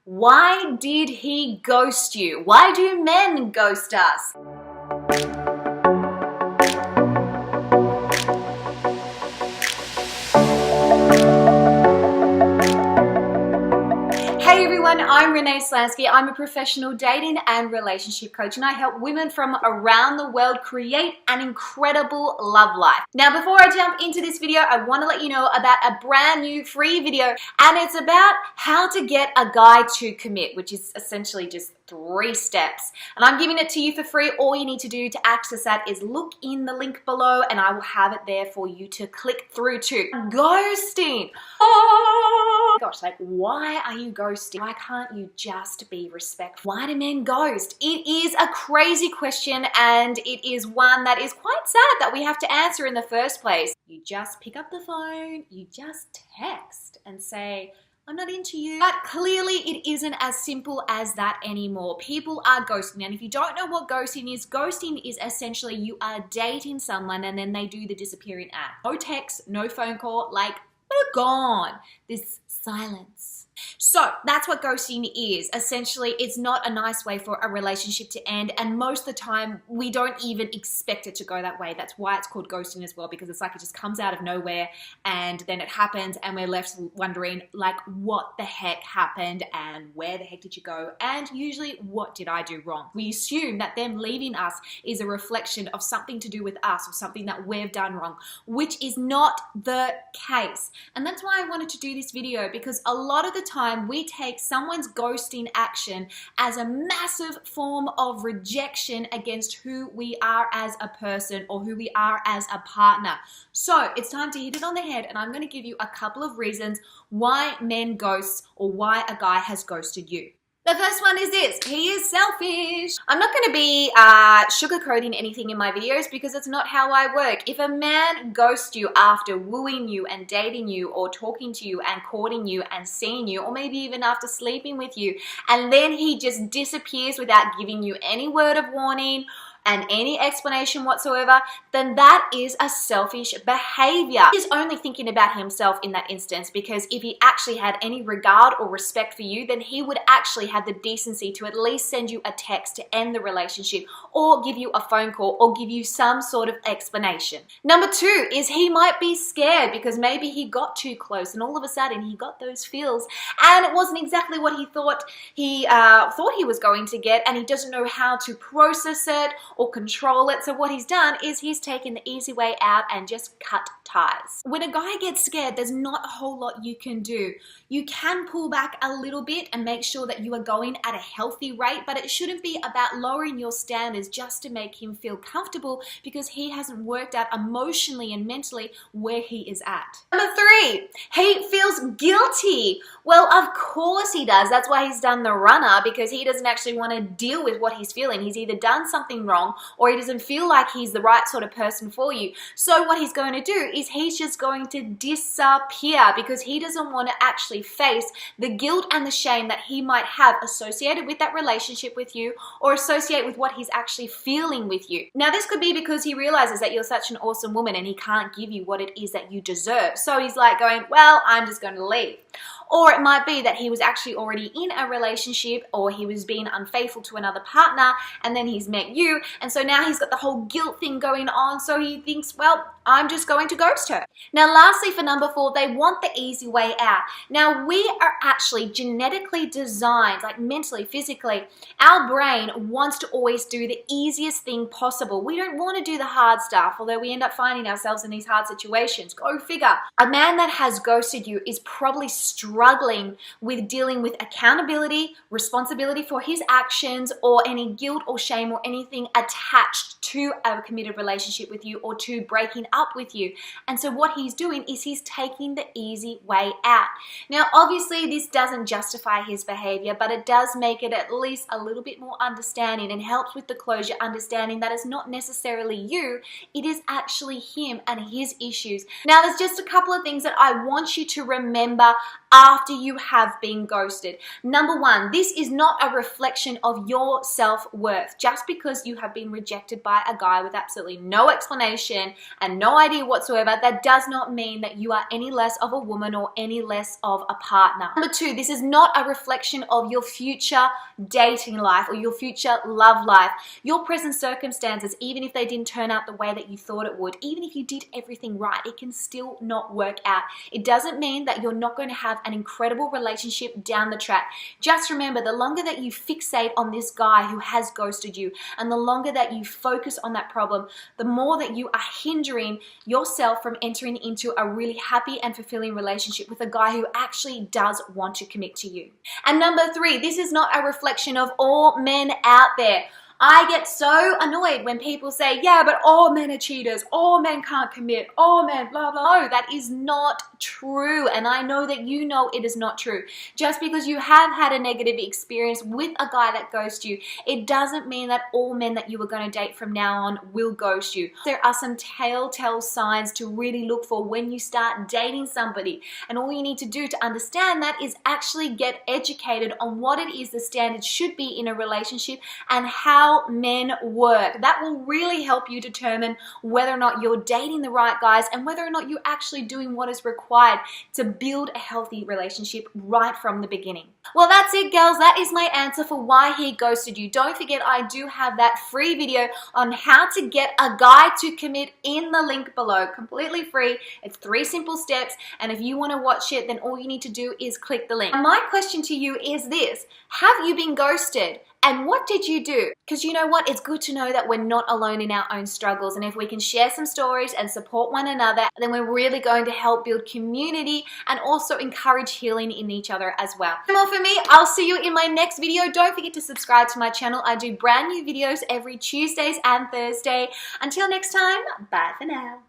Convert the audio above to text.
Why did he ghost you? Why do men ghost us? Hey everyone, I'm Renee Slansky. I'm a professional dating and relationship coach, and I help women from around the world create an incredible love life. Now, before I jump into this video, I want to let you know about a brand new free video, and it's about how to get a guy to commit, which is essentially just 3 steps. And I'm giving it to you for free. All you need to do to access that is look in the link below, and I will have it there for you to click through to. Ghosting. Oh gosh, like, why are you ghosting? Why can't you just be respectful? Why do men ghost? It is a crazy question, and it is one that is quite sad that we have to answer in the first place. You just pick up the phone, you just text and say, I'm not into you. But clearly it isn't as simple as that anymore. People are ghosting. And if you don't know what ghosting is essentially you are dating someone and then they do the disappearing act. No text, no phone call, like they're gone. This silence. So that's what ghosting is. Essentially, it's not a nice way for a relationship to end, and most of the time we don't even expect it to go that way. That's why it's called ghosting as well, because it's like it just comes out of nowhere and then it happens and we're left wondering like, what the heck happened and where the heck did you go, and usually what did I do wrong? We assume that them leaving us is a reflection of something to do with us or something that we've done wrong, which is not the case. And that's why I wanted to do this video, because a lot of the time we take someone's ghosting action as a massive form of rejection against who we are as a person or who we are as a partner. So it's time to hit it on the head, and I'm going to give you a couple of reasons why men ghost or why a guy has ghosted you. The first one is this: he is selfish. I'm not going to be sugarcoating anything in my videos because it's not how I work. If a man ghosts you after wooing you and dating you or talking to you and courting you and seeing you, or maybe even after sleeping with you, and then he just disappears without giving you any word of warning and any explanation whatsoever, then that is a selfish behavior. He's only thinking about himself in that instance, because if he actually had any regard or respect for you, then he would actually have the decency to at least send you a text to end the relationship, or give you a phone call, or give you some sort of explanation. Number 2 is he might be scared because maybe he got too close and all of a sudden he got those feels and it wasn't exactly what he thought he was going to get, and he doesn't know how to process it or control it. So what he's done is he's taken the easy way out and just cut ties. When a guy gets scared, there's not a whole lot you can do. You can pull back a little bit and make sure that you are going at a healthy rate, but it shouldn't be about lowering your standards just to make him feel comfortable, because he hasn't worked out emotionally and mentally where he is at. Number 3, he feels guilty. Well, of course he does. That's why he's done the runner, because he doesn't actually want to deal with what he's feeling. He's either done something wrong or he doesn't feel like he's the right sort of person for you. So what he's going to do is he's just going to disappear, because he doesn't want to actually face the guilt and the shame that he might have associated with that relationship with you, or associate with what he's actually feeling with you. Now, this could be because he realizes that you're such an awesome woman and he can't give you what it is that you deserve. So he's like going, well, I'm just going to leave. Or it might be that he was actually already in a relationship, or he was being unfaithful to another partner, and then he's met you, and so now he's got the whole guilt thing going on, so he thinks, well, I'm just going to ghost her. Now, lastly, for number 4, they want the easy way out. Now, we are actually genetically designed, like mentally, physically, our brain wants to always do the easiest thing possible. We don't want to do the hard stuff, although we end up finding ourselves in these hard situations. Go figure. A man that has ghosted you is probably struggling with dealing with accountability, responsibility for his actions, or any guilt or shame or anything attached to a committed relationship with you or to breaking up with you. And so what he's doing is he's taking the easy way out. Now, obviously, this doesn't justify his behavior, but it does make it at least a little bit more understanding and helps with the closure, understanding that it's not necessarily you, it is actually him and his issues. Now, there's just a couple of things that I want you to remember after you have been ghosted. Number 1, this is not a reflection of your self-worth. Just because you have been rejected by a guy with absolutely no explanation and no idea whatsoever, that does not mean that you are any less of a woman or any less of a partner. Number two, this is not a reflection of your future dating life or your future love life. Your present circumstances, even if they didn't turn out the way that you thought it would, even if you did everything right, it can still not work out. It doesn't mean that you're not going to have an incredible relationship down the track. Just remember, the longer that you fixate on this guy who has ghosted you, and the longer that you focus on that problem, the more that you are hindering yourself from entering into a really happy and fulfilling relationship with a guy who actually does want to commit to you. And number three, this is not a reflection of all men out there. I get so annoyed when people say, yeah, but all men are cheaters, all men can't commit, all men blah, blah. No, that is not true. And I know that you know it is not true. Just because you have had a negative experience with a guy that ghosts you, it doesn't mean that all men that you are going to date from now on will ghost you. There are some telltale signs to really look for when you start dating somebody. And all you need to do to understand that is actually get educated on what it is the standards should be in a relationship and how men work. That will really help you determine whether or not you're dating the right guys and whether or not you're actually doing what is required to build a healthy relationship right from the beginning. Well, that's it, girls. That is my answer for why he ghosted you. Don't forget, I do have that free video on how to get a guy to commit in the link below. Completely free. It's 3 simple steps. And if you want to watch it, then all you need to do is click the link. And my question to you is this: have you been ghosted? And what did you do? Because you know what? It's good to know that we're not alone in our own struggles. And if we can share some stories and support one another, then we're really going to help build community and also encourage healing in each other as well. No more for me. I'll see you in my next video. Don't forget to subscribe to my channel. I do brand new videos every Tuesdays and Thursday. Until next time, bye for now.